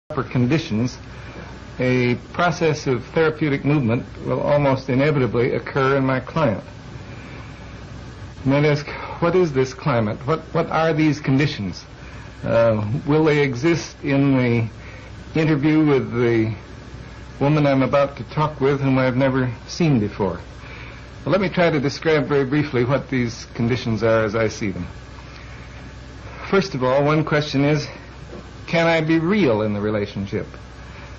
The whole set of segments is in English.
proper conditions, a process of therapeutic movement will almost inevitably occur in my client. You might ask, what is this climate? What are these conditions? Will they exist in the interview with the woman I'm about to talk with, whom I've never seen before? Well, let me try to describe very briefly what these conditions are as I see them. First of all, one question is, can I be real in the relationship?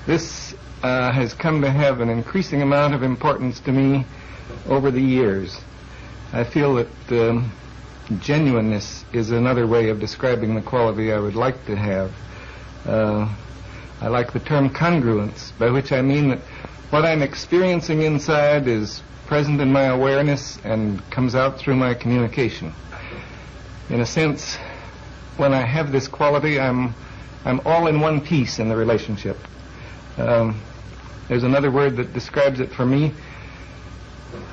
This has come to have an increasing amount of importance to me over the years. I feel that genuineness is another way of describing the quality I would like to have. I like the term congruence, by which I mean that what I'm experiencing inside is present in my awareness and comes out through my communication. In a sense, when I have this quality, I'm all in one piece in the relationship. There's another word that describes it for me.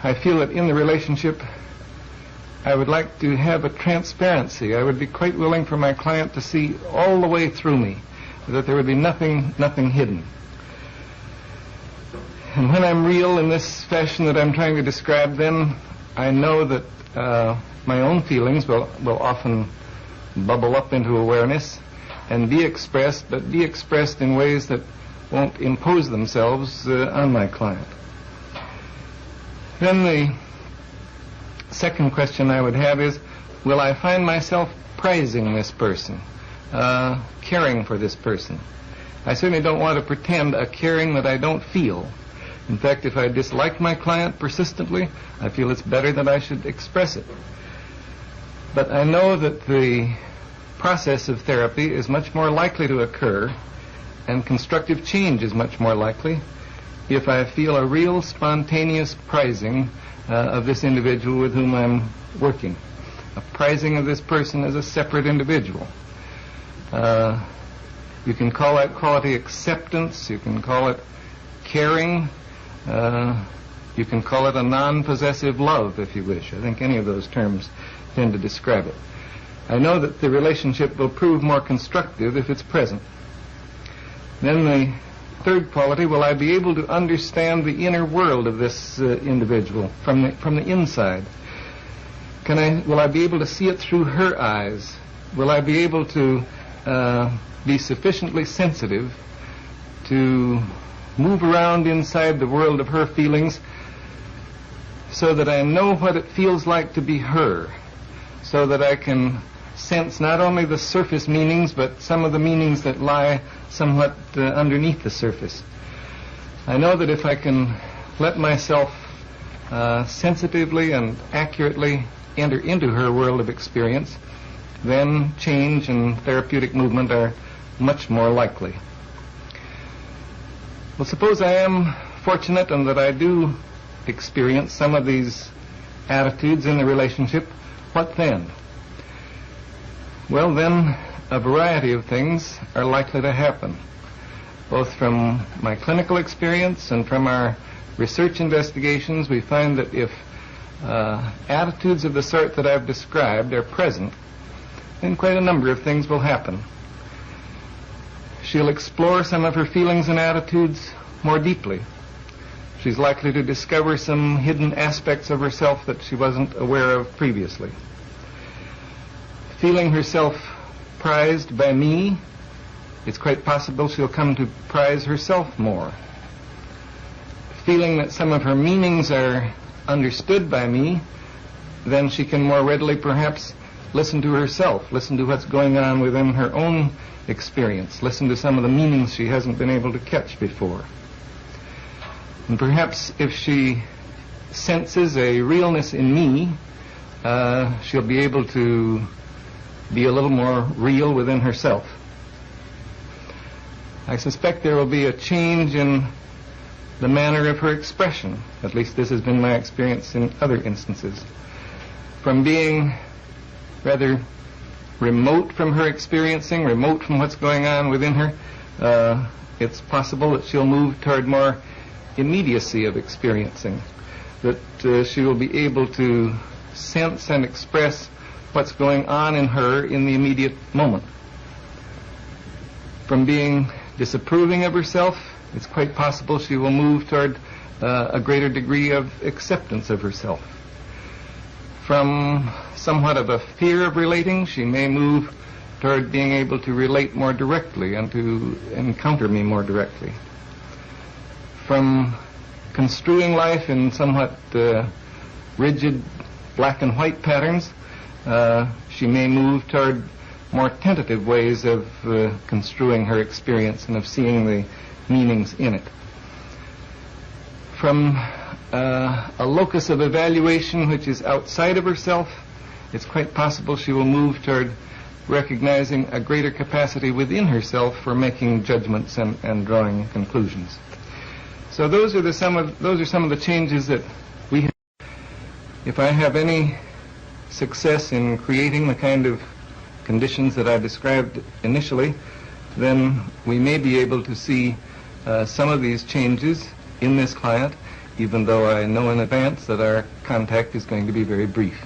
I feel that in the relationship, I would like to have a transparency. I would be quite willing for my client to see all the way through me, that there would be nothing hidden. And when I'm real in this fashion that I'm trying to describe, then I know that my own feelings will often bubble up into awareness and be expressed, but be expressed in ways that won't impose themselves on my client. Then the second question I would have is, will I find myself prizing this person, caring for this person? I certainly don't want to pretend a caring that I don't feel. In fact, if I dislike my client persistently, I feel it's better that I should express it. But I know that the process of therapy is much more likely to occur, and constructive change is much more likely, if I feel a real spontaneous prizing of this individual with whom I'm working. A prizing of this person as a separate individual. You can call that quality acceptance, you can call it caring, you can call it a non-possessive love, if you wish. I think any of those terms tend to describe it. I know that the relationship will prove more constructive if it's present. Then the third quality, will I be able to understand the inner world of this individual from the inside? Will I be able to see it through her eyes? Will I be able to be sufficiently sensitive to move around inside the world of her feelings so that I know what it feels like to be her, so that I can sense not only the surface meanings, but some of the meanings that lie somewhat underneath the surface. I know that if I can let myself sensitively and accurately enter into her world of experience, then change and therapeutic movement are much more likely. Well, suppose I am fortunate and that I do experience some of these attitudes in the relationship, what then? Well, then a variety of things are likely to happen, both from my clinical experience and from our research investigations. We find that if attitudes of the sort that I've described are present, then quite a number of things will happen. She'll explore some of her feelings and attitudes more deeply. She's likely to discover some hidden aspects of herself that she wasn't aware of previously. Feeling herself prized by me, it's quite possible she'll come to prize herself more. Feeling that some of her meanings are understood by me, then she can more readily perhaps listen to herself, listen to what's going on within her own experience, listen to some of the meanings she hasn't been able to catch before. And perhaps if she senses a realness in me, she'll be able to be a little more real within herself. I suspect there will be a change in the manner of her expression. At least this has been my experience in other instances. From being rather remote from her experiencing, remote from what's going on within her, it's possible that she'll move toward more immediacy of experiencing, that she will be able to sense and express what's going on in her in the immediate moment. From being disapproving of herself, it's quite possible she will move toward a greater degree of acceptance of herself. From somewhat of a fear of relating, she may move toward being able to relate more directly and to encounter me more directly. From construing life in somewhat rigid black and white patterns, she may move toward more tentative ways of construing her experience and of seeing the meanings in it. From a locus of evaluation which is outside of herself, it's quite possible she will move toward recognizing a greater capacity within herself for making judgments and drawing conclusions. So those are some of the changes that we have. If I have any success in creating the kind of conditions that I described initially, then we may be able to see some of these changes in this client, even though I know in advance that our contact is going to be very brief.